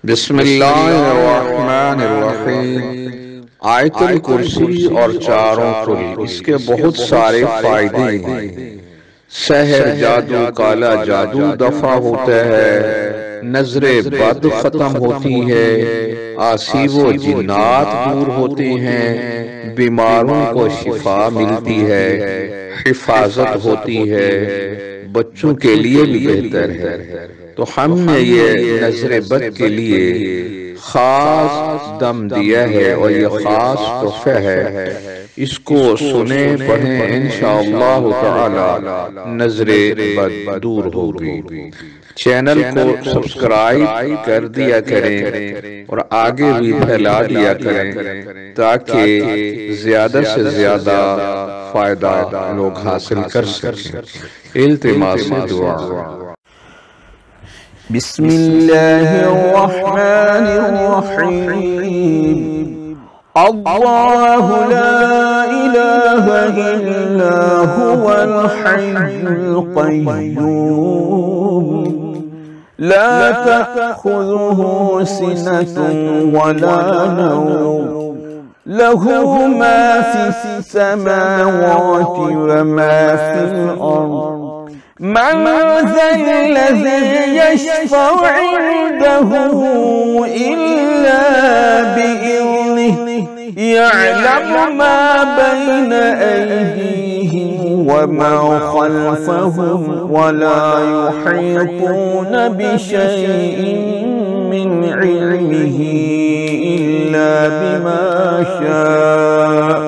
बिस्मिल्लाहिर्रहमानिर्रहीम। आयतुल कुर्सी और चारों कुल, इसके बहुत सारे फायदे हैं। सहर जादू, काला जादू दफा होता है, नजरे बद खत्म होती है, आसीबो जिन्नात दूर होते हैं, बीमारों को शिफा मिलती है, हिफाजत होती है, बच्चों के लिए भी बेहतर है। तो हमने ये नजरे बद के लिए खास दम दिया है और ये खास तोहफा है। इसको सुने पढ़ें, इंशाअल्लाह ताला नजरे बद दूर होगी। चैनल को सब्सक्राइब कर दिया करें और आगे भी फैला दिया करें ताकि ज्यादा से ज्यादा फायदा लोग हासिल कर सकें। इल्तिमास से दुआ। बिस्मिल्लाहिर्रहमानिर्रहीम। अल्लाहु ला इलाहा इल्ला हुवल हय्युल क़य्यूम ला तअख़ुज़ुहु सिनतुन वला नौम लहू मा फ़िस समावाति व मा फ़िल अर्ज़ मन ज़ल्लज़ी यशफ़अु इंदहु इल्ला बिइज़्निहि यअलमु मा बैन अयदीहिम व मा ख़ल्फ़हुम व ला युहीतून बिशैइन मिन इल्मिहि इल्ला बिमा शाअ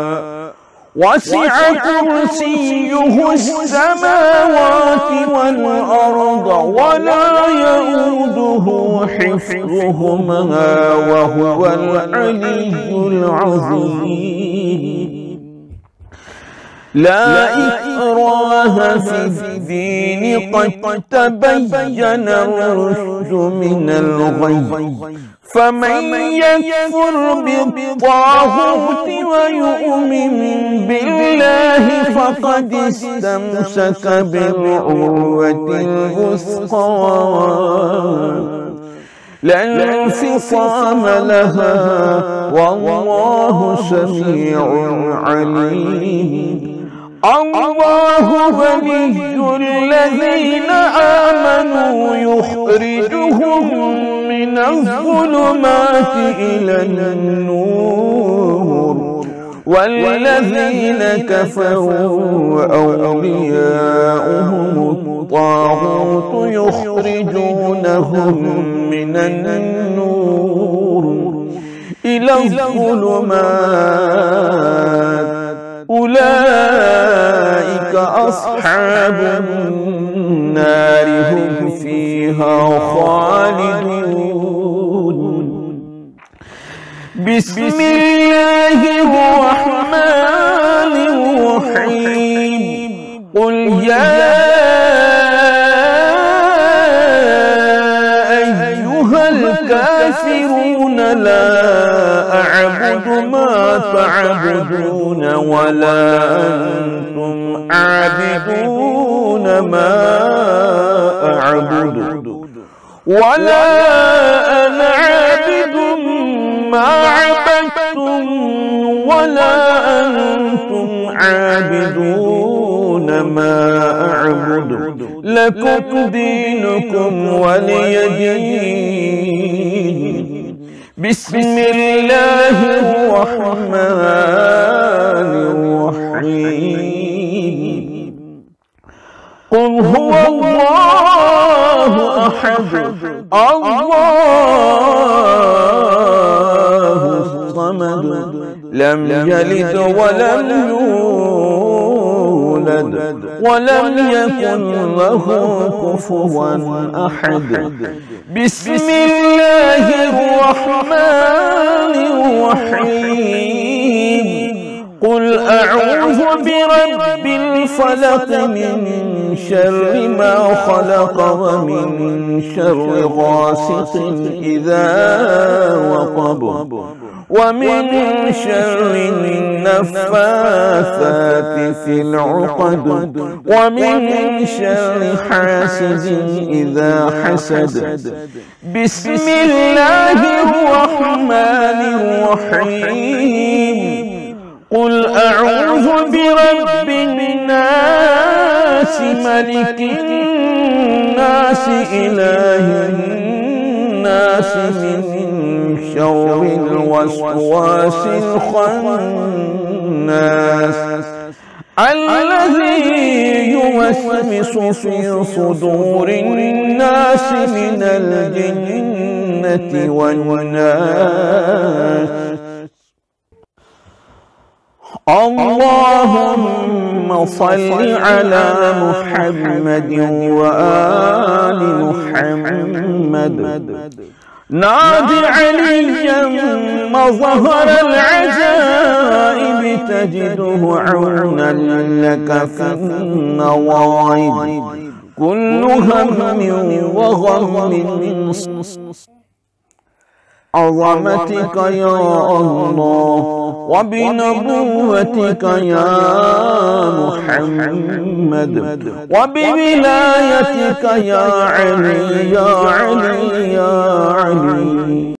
वसिअ कुर्सियुहु अस्समावाति वल अर्द वला यऊदुहु हिफ्ज़ुहुमा व हुवल अलिय्युल अज़ीम। ला इक्राहा फ़िद्दीन क़द तबय्यन अर्रुश्द मिनल ग़य्य फमन यकफुर बित्ताग़ूत व यु'मिन बिल्लाहि फ़क़द इस्तमसक बिल-उर्वतिल वुस्क़ा ला इंफ़िसाम लहा वल्लाहु समीउन अलीम। अल्लाहु वलियुल्लज़ीना आमनू युख़रिजुहुम मिनज़्ज़ुलुमाति इलन-नूर वल्लज़ीना कफ़रू औलियाउहुमुत-ताग़ूत युख़रिजूनहुम मिनन-नूर इलज़्ज़ुलुमात उलाइका अस्हाबुन-नार हुम फ़ीहा ख़ालिदून। बिस्मिल्लाहिर्रहमानिर्रहीम। क़ुल या अय्युहल काफ़िरून ला अअबुदु मा तअबुदून वला अंतुम आबिदून मा अअबुदु वला अना आबिदुम मा अबदतुम वला अंतुम आबिदून मा अअबुदु लकुम दीनुकुम वलिय दीन। बिस्मिल्लाहिर्रहमानिर्रहीम। क़ुल हुवल्लाहु अहद अल्लाहुस समद लम यलिद वलम यूलद वलम यकुन लहु कुफुवन अहद। बिस्मिल्लाहिर्रहमानिर्रहीम। क़ुल अऊज़ु बिरब्बिल फ़लक़ मिन شر ما خلق ومن شر غاسق إذا وقب ومن شر النفاثات في العقد ومن شر حاسد إذا حسد. بسم الله الرحمن الرحيم. قل أعوذ برب الناس ملك الناس إله الناس من شر الوسواس الخناس الذي يوسوس في صدور الناس من الجنة والناس. اللهم صل على محمد وآل محمد. نادي عليا ما ظهر العجائب تجده عونا لك في النوائب. كل هم وغم من عظمتك يا الله وبنبوتك يا محمد وبولايتك يا علي يا علي يا علي.